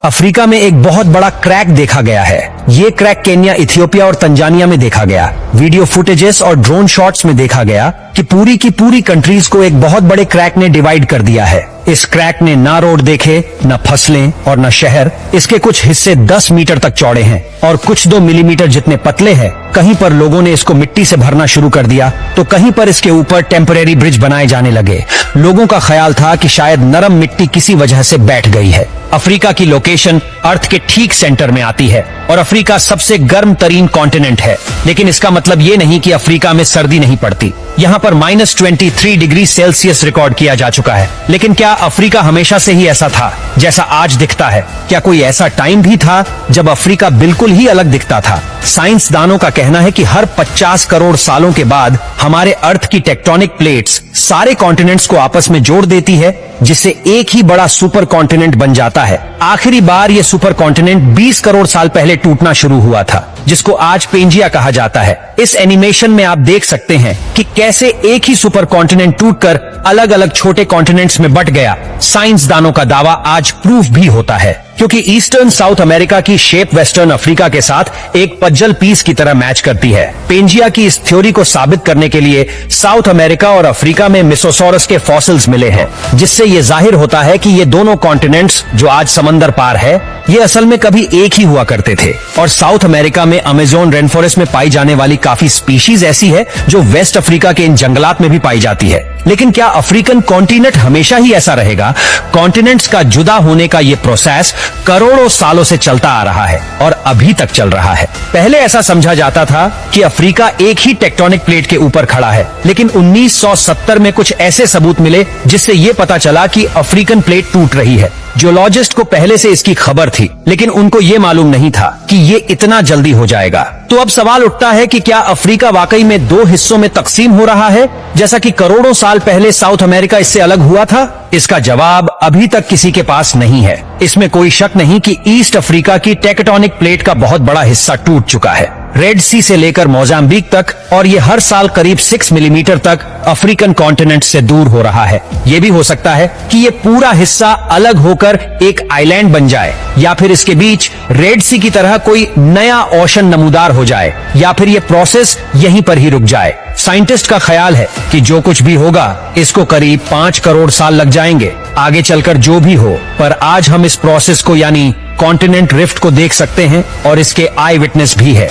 Africa में एक बहुत बड़ा क्रैक देखा गया है। ये क्रैक केन्या, इथियोपिया और तंजानिया में देखा गया। वीडियो फुटेजेस और ड्रोन शॉट्स में देखा गया कि पूरी की पूरी कंट्रीज को एक बहुत बड़े क्रैक ने डिवाइड कर दिया है। इस क्रैक ने ना रोड देखे, न फसलें और न शहर। इसके कुछ हिस्से 10 मीटर तक चौड़े हैं और कुछ 2 मिलीमीटर जितने पतले हैं। कहीं पर लोगों ने इसको मिट्टी से भरना शुरू कर दिया तो कहीं पर इसके ऊपर टेम्परेरी ब्रिज बनाए जाने लगे। लोगों का ख्याल था कि शायद नरम मिट्टी किसी वजह से बैठ गई है। अफ्रीका की लोकेशन अर्थ के ठीक सेंटर में आती है और अफ्रीका सबसे गर्म तरीन कॉन्टिनेंट है। लेकिन इसका मतलब ये नहीं कि अफ्रीका में सर्दी नहीं पड़ती। यहाँ पर -23 डिग्री सेल्सियस रिकॉर्ड किया जा चुका है। लेकिन क्या अफ्रीका हमेशा से ही ऐसा था जैसा आज दिखता है? क्या कोई ऐसा टाइम भी था जब अफ्रीका बिल्कुल ही अलग दिखता था? साइंसदानों का कहना है कि हर 50 करोड़ सालों के बाद हमारे अर्थ की टेक्टोनिक प्लेट्स सारे कॉन्टिनेंट्स को आपस में जोड़ देती है, जिससे एक ही बड़ा सुपर कॉन्टिनेंट बन जाता है। आखिरी बार ये सुपर कॉन्टिनेंट 20 करोड़ साल पहले टूटना शुरू हुआ था, जिसको आज पेंजिया कहा जाता है। इस एनिमेशन में आप देख सकते हैं कि कैसे एक ही सुपर कॉन्टिनेंट टूटकर अलग अलग छोटे कॉन्टिनेंट्स में बट गया। साइंसदानों का दावा आज प्रूफ भी होता है, क्योंकि ईस्टर्न साउथ अमेरिका की शेप वेस्टर्न अफ्रीका के साथ एक पजल पीस की तरह मैच करती है। पेंजिया की इस थ्योरी को साबित करने के लिए साउथ अमेरिका और अफ्रीका में मिसोसॉरस के फॉसिल्स मिले हैं, जिससे ये जाहिर होता है कि ये दोनों कॉन्टिनेंट्स जो आज समंदर पार है, ये असल में कभी एक ही हुआ करते थे। और साउथ अमेरिका में अमेज़न रेन फॉरेस्ट में पाई जाने वाली काफी स्पीशीज ऐसी है जो वेस्ट अफ्रीका के इन जंगलात में भी पाई जाती है। लेकिन क्या अफ्रीकन कॉन्टिनेंट हमेशा ही ऐसा रहेगा? कॉन्टिनेंट्स का जुदा होने का ये प्रोसेस करोड़ों सालों से चलता आ रहा है और अभी तक चल रहा है। पहले ऐसा समझा जाता था कि अफ्रीका एक ही टेक्टोनिक प्लेट के ऊपर खड़ा है, लेकिन 1970 में कुछ ऐसे सबूत मिले जिससे ये पता चला कि अफ्रीकन प्लेट टूट रही है। जियोलॉजिस्ट को पहले से इसकी खबर थी, लेकिन उनको ये मालूम नहीं था कि ये इतना जल्दी हो जाएगा। तो अब सवाल उठता है कि क्या अफ्रीका वाकई में 2 हिस्सों में तकसीम हो रहा है, जैसा कि करोड़ों साल पहले साउथ अमेरिका इससे अलग हुआ था? इसका जवाब अभी तक किसी के पास नहीं है। इसमें कोई शक नहीं कि ईस्ट अफ्रीका की टेक्टोनिक प्लेट का बहुत बड़ा हिस्सा टूट चुका है, रेड सी से लेकर मोजाम्बिक तक, और ये हर साल करीब 6 मिलीमीटर तक अफ्रीकन कॉन्टिनेंट से दूर हो रहा है। ये भी हो सकता है कि ये पूरा हिस्सा अलग होकर एक आइलैंड बन जाए, या फिर इसके बीच रेड सी की तरह कोई नया ओशन नमूदार हो जाए, या फिर ये प्रोसेस यहीं पर ही रुक जाए। साइंटिस्ट का ख्याल है कि जो कुछ भी होगा इसको करीब 5 करोड़ साल लग जाएंगे, आगे चलकर जो भी हो। पर आज हम इस प्रोसेस को यानी कॉन्टिनेंट रिफ्ट को देख सकते हैं और इसके आई विटनेस भी है।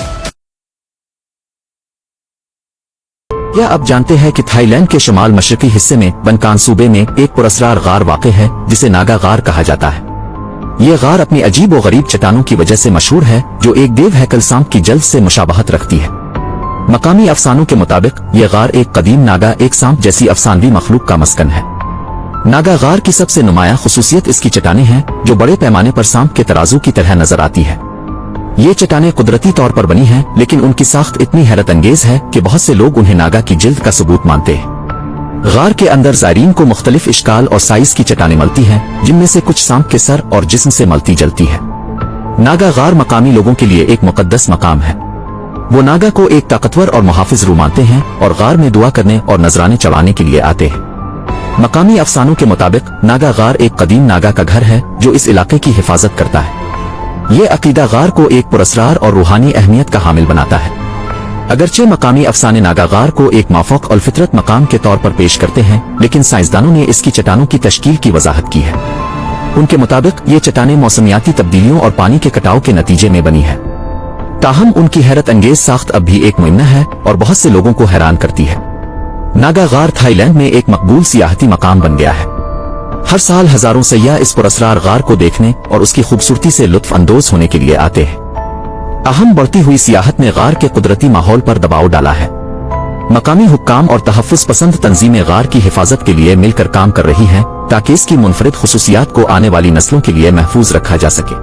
क्या आप जानते हैं कि थाईलैंड के शुमाल मशरकी हिस्से में बनकान सूबे में एक पुरस्कार गार वाक़ है जिसे नागा गार कहा जाता है। ये गार अपनी अजीब व गरीब चट्टानों की वजह से मशहूर है, जो एक देव हैकल सांप की जल्द से मुशाबहत रखती है। मकामी अफसानों के मुताबिक ये गार एक कदीम नागा, एक सांप जैसी अफसानवी मखलूक का मस्कन है। नागा गार की सबसे नुमाया खुसूसियत इसकी चट्टानें हैं, जो बड़े पैमाने पर सांप के तराजू की तरह नजर आती है। ये चट्टानें कुदरती तौर पर बनी हैं, लेकिन उनकी साख्त इतनी हैरत अंगेज है कि बहुत से लोग उन्हें नागा की जिल्द का सबूत मानते हैं। गार के अंदर ज़ायरीन को मुख्तलिफ इश्काल और साइज की चट्टानें मिलती हैं, जिनमें से कुछ सांप के सर और जिस्म से मिलती जलती है। नागा गार मकामी लोगों के लिए एक मुकद्दस मकाम है। वो नागा को एक ताकतवर और मुहाफिज रूह मानते हैं और गार में दुआ करने और नजराने चढ़ाने के लिए आते हैं। मकामी अफसानों के मुताबिक नागा गार एक कदीम नागा का घर है जो इस इलाके की हिफाजत करता है। ये अकीदा गार को एक पुरस्कार और रूहानी अहमियत का हामिल बनाता है। अगरचे मकामी अफसाने नागा गार को एक माफूक और फितरत मकाम के तौर पर पेश करते हैं, लेकिन साइंसदानों ने इसकी चट्टानों की तश्कील की वजाहत की है। उनके मुताबिक ये चट्टानें मौसमियाती तब्दीलियों और पानी के कटाव के नतीजे में बनी है। ताहम उनकी हैरत अंगेज साख्त अब भी एक मुइन्ना है और बहुत से लोगों को हैरान करती है। नागा गार थाईलैंड में एक मकबूल सियाहती मकाम बन गया है। हर साल हजारों सैयाह इस पुरस्कार गार को देखने और उसकी खूबसूरती से लुत्फ अंदोज होने के लिए आते हैं। अहम बढ़ती हुई सियाहत ने गार के कुदरती माहौल पर दबाव डाला है। मकामी हुक्काम और तहफ़्फ़ुज़ पसंद तंजीमें गार की हिफाजत के लिए मिलकर काम कर रही हैं, ताकि इसकी मुनफरिद खुसूसियात को आने वाली नस्लों के लिए महफूज रखा जा सके।